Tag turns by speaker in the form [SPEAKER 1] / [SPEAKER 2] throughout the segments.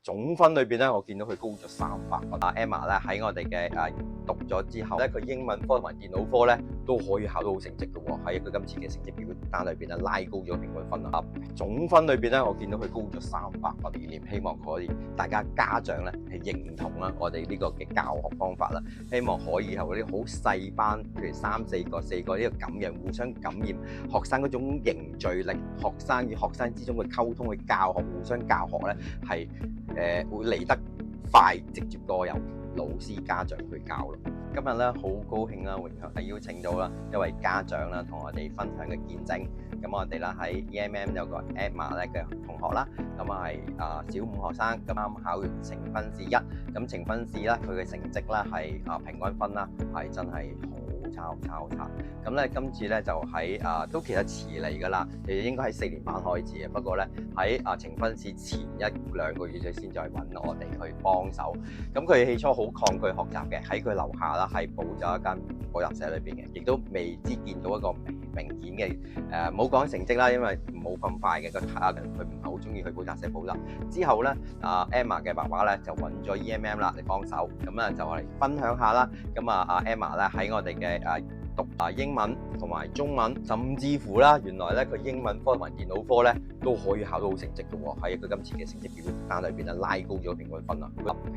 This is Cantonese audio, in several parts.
[SPEAKER 1] 總分裏邊咧，我見到佢高咗300分。Emma 咧喺我哋嘅讀咗之後咧，佢英文科同埋電腦科咧都可以考到好成績嘅喎。喺佢今次嘅成績表單裏邊咧，拉高咗平均分啦。總分裏邊咧，我見到佢高咗300分。理念希望可以大家家長咧係認同啦，我哋呢個嘅教學方法啦，希望可以有啲好細班，譬如3、4個、4個呢個感染，互相感染學生嗰種凝聚力，學生與學生之中嘅溝通嘅教學，互相教學咧係會嚟得快，直接過由老師家長去教咯。今日咧好高興啦，榮幸係邀請到啦一位家長啦，同我哋分享嘅見證。咁我哋啦喺 EMM 有個 Emma 咧嘅同學啦，咁係小5學生，咁啱考完呈分試1，咁呈分試咧佢嘅成績咧係平均分啦，係真係好差。咁咧今次咧就喺都其實遲嚟㗎啦，其實應該喺4年班開始嘅，不過咧喺呈分試前1-2個月先再揾我哋去幫手。咁佢起初好抗拒學習嘅，喺佢樓下啦係補咗一間補習社裏邊嘅，亦都未知見到一個明顯嘅唔好講成績啦，因為冇咁快嘅佢唔係好中意去補習社補習。之後咧Emma 嘅爸爸咧就揾咗 EMM 啦嚟幫手，咁咧就嚟分享下啦。咁Emma 咧喺我哋嘅讀英文同埋中文，甚至乎啦，原來咧佢英文科同埋電腦科咧都可以考到好成績嘅喎。喺佢今次嘅成績表單裏邊咧，拉高咗平均分啦。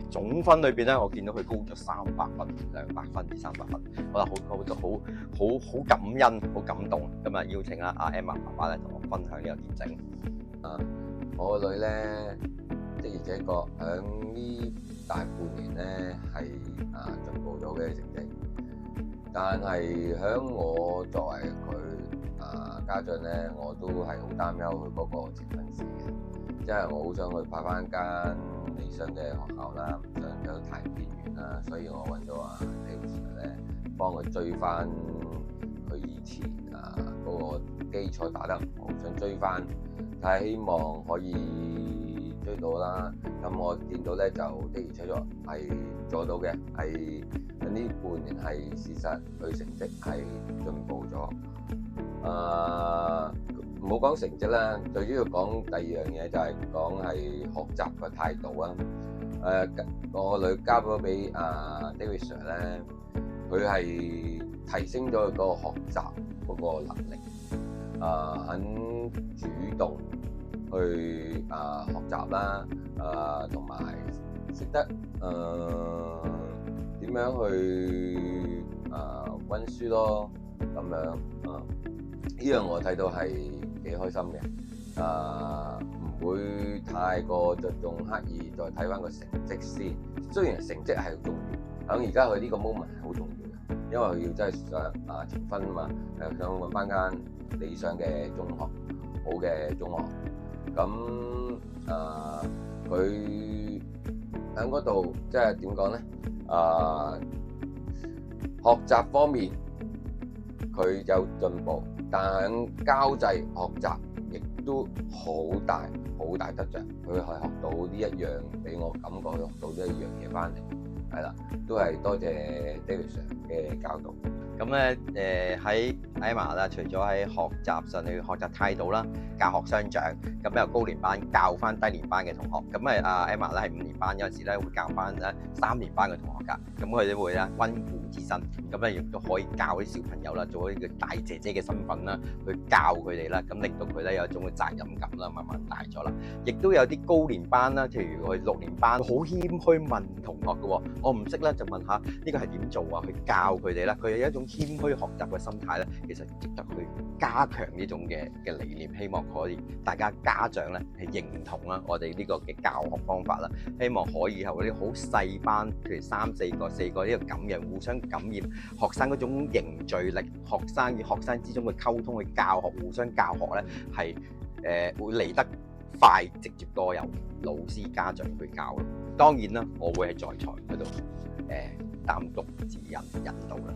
[SPEAKER 1] 總分裏邊咧，我見到佢高咗300分，200分至300分。我覺得好感恩，好感動。今日邀請Emma 爸爸咧同我分享呢個見證。
[SPEAKER 2] 我個女咧的而且確響呢大半年咧係進步咗嘅成績。但係喺我作為佢家長咧，我都係好擔憂佢嗰個呈分試嘅，即係我好想去派翻間理想嘅學校啦，唔想有太偏遠啦，所以我揾咗David咧幫佢追翻佢以前嗰個基礎打得唔好，想追翻，但係希望可以追到啦。咁我見到咧就的而且確係做到嘅，係呢半年係事實，佢成績係進步咗。唔好講成績啦，最主要講第二樣嘢就係講係學習嘅態度啊。我個女交咗俾David Sir 咧，佢係提升咗佢嗰個學習嗰個能力，很主動去學習啦，同埋識得點樣去溫書咯，咁樣呢樣我睇到係幾開心嘅，唔會太過着重刻意再睇翻個成績先。雖然成績係好重要，喺而家佢呢個 moment 係好重要嘅，因為佢要真係想呈分啊嘛，想揾翻間理想嘅中學，好嘅中學。咁佢喺嗰度即係點講咧？學習方面佢有進步，但係交際學習亦都好大得着。佢係學到呢一樣，俾我感覺學到呢一樣嘢翻嚟，係啦，都係多謝 David Sir 嘅教導。
[SPEAKER 1] 咁咧喺 Emma 啦，除咗喺學習上嘅學習態度啦，教學相長，咁由高年班教翻低年班嘅同學，咁Emma咧係5年班，有陣時咧會教翻3年班嘅同學㗎，咁佢哋會咧溫故知新，咁咧亦都可以教啲小朋友啦，做一個大姐姐嘅身份啦，去教佢哋啦，咁令到佢咧有一種嘅責任感啦，慢慢大咗啦。亦都有啲高年班啦，譬如佢6年班，好謙虛問同學嘅喎，我唔識咧就問下呢個係點做啊，去教佢哋啦，佢有一種謙虛學習嘅心態咧，其實值得去加強呢種嘅理念，希望可以大家家長咧係認同啦，我哋呢個嘅教學方法啦，希望可以有啲好細班，譬如3、4個、4個呢個感染，互相感染學生嗰種凝聚力，學生與學生之中嘅溝通嘅教學，互相教學咧係會嚟得快，直接多由老師家長去教咯。當然啦，我會係在場嗰度監督指引引導啦。